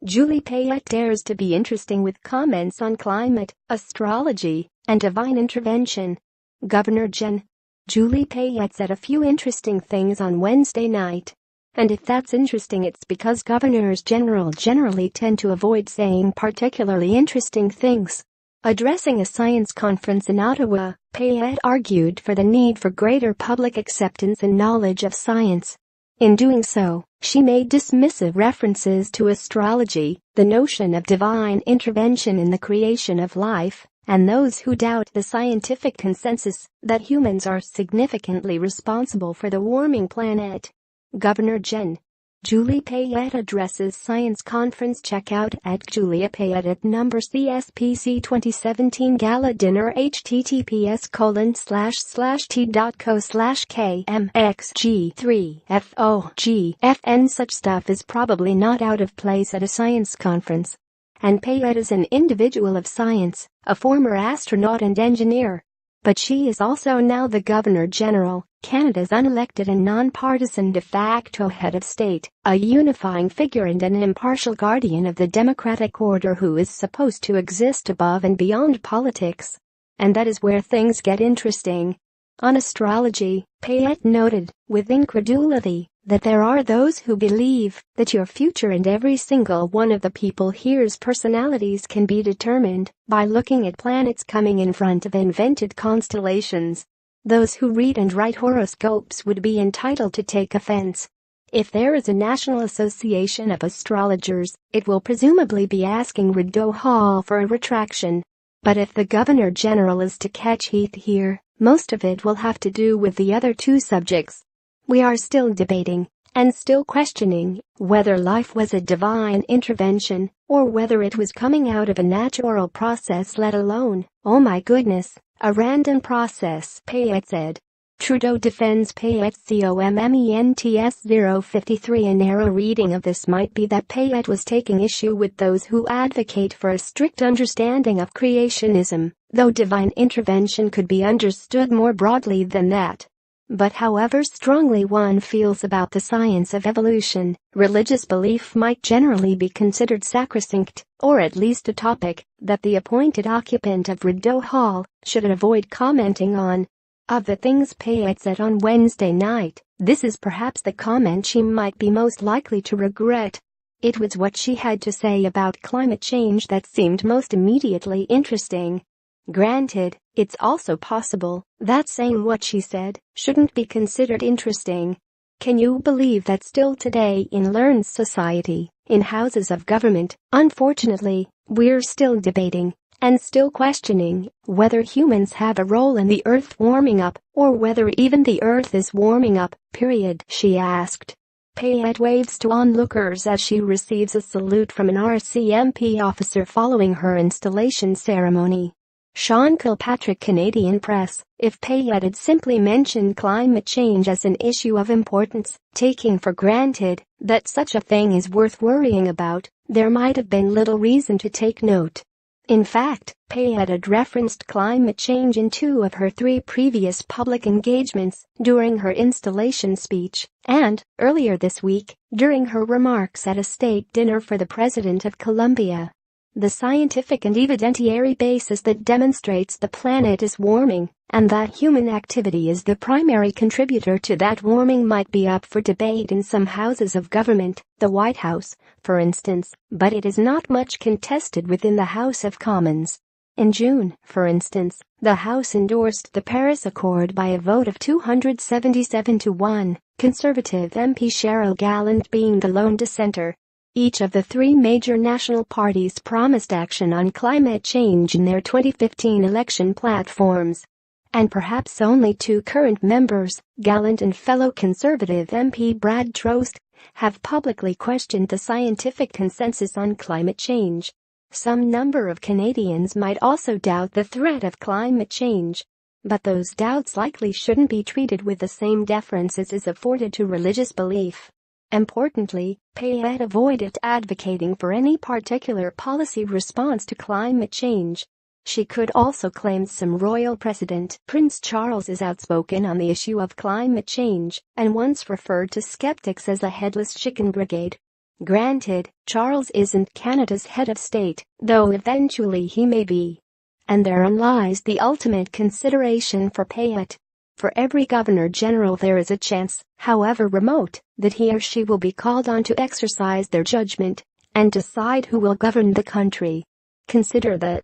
Julie Payette dares to be interesting with comments on climate, astrology, and divine intervention. Governor Gen. Julie Payette said a few interesting things on Wednesday night. And if that's interesting, it's because governors general generally tend to avoid saying particularly interesting things. Addressing a science conference in Ottawa, Payette argued for the need for greater public acceptance and knowledge of science. In doing so, she made dismissive references to astrology, the notion of divine intervention in the creation of life, and those who doubt the scientific consensus that humans are significantly responsible for the warming planet. Governor Gen. Julie Payette addresses science conference. Check out at Julia Payette at number CSPC 2017 Gala Dinner https://t.co/kmxg3FOGFN. Such stuff is probably not out of place at a science conference. And Payette is an individual of science, a former astronaut and engineer. But she is also now the Governor General, Canada's unelected and non-partisan de facto head of state, a unifying figure and an impartial guardian of the democratic order who is supposed to exist above and beyond politics. And that is where things get interesting. On astrology, Payette noted, with incredulity, that there are those who believe that your future and every single one of the people here's personalities can be determined by looking at planets coming in front of invented constellations. Those who read and write horoscopes would be entitled to take offense. If there is a National Association of Astrologers, it will presumably be asking Rideau Hall for a retraction. But if the Governor General is to catch heat here, most of it will have to do with the other two subjects. We are still debating and still questioning whether life was a divine intervention or whether it was coming out of a natural process, let alone, oh my goodness, a random process, Payette said. Trudeau defends Payette's comments 053. A narrow reading of this might be that Payette was taking issue with those who advocate for a strict understanding of creationism, though divine intervention could be understood more broadly than that. But however strongly one feels about the science of evolution, religious belief might generally be considered sacrosanct, or at least a topic that the appointed occupant of Rideau Hall should avoid commenting on. Of the things Payette said on Wednesday night, this is perhaps the comment she might be most likely to regret. It was what she had to say about climate change that seemed most immediately interesting. Granted, it's also possible that saying what she said shouldn't be considered interesting. Can you believe that still today in learned society, in houses of government, unfortunately, we're still debating and still questioning whether humans have a role in the earth warming up or whether even the earth is warming up, period, she asked. Payette waves to onlookers as she receives a salute from an RCMP officer following her installation ceremony. Sean Kilpatrick, Canadian Press. If Payette had simply mentioned climate change as an issue of importance, taking for granted that such a thing is worth worrying about, there might have been little reason to take note. In fact, Payette had referenced climate change in 2 of her 3 previous public engagements during her installation speech and, earlier this week, during her remarks at a state dinner for the President of Colombia. The scientific and evidentiary basis that demonstrates the planet is warming and that human activity is the primary contributor to that warming might be up for debate in some houses of government, the White House, for instance, but it is not much contested within the House of Commons. In June, for instance, the House endorsed the Paris Accord by a vote of 277 to 1, Conservative MP Cheryl Gallant being the lone dissenter. Each of the 3 major national parties promised action on climate change in their 2015 election platforms. And perhaps only 2 current members, Gallant and fellow Conservative MP Brad Trost, have publicly questioned the scientific consensus on climate change. Some number of Canadians might also doubt the threat of climate change. But those doubts likely shouldn't be treated with the same deference as is afforded to religious belief. Importantly, Payette avoided advocating for any particular policy response to climate change. She could also claim some royal precedent. Prince Charles is outspoken on the issue of climate change and once referred to skeptics as a headless chicken brigade. Granted, Charles isn't Canada's head of state, though eventually he may be. And therein lies the ultimate consideration for Payette. For every governor-general there is a chance, however remote, that he or she will be called on to exercise their judgment and decide who will govern the country. Consider that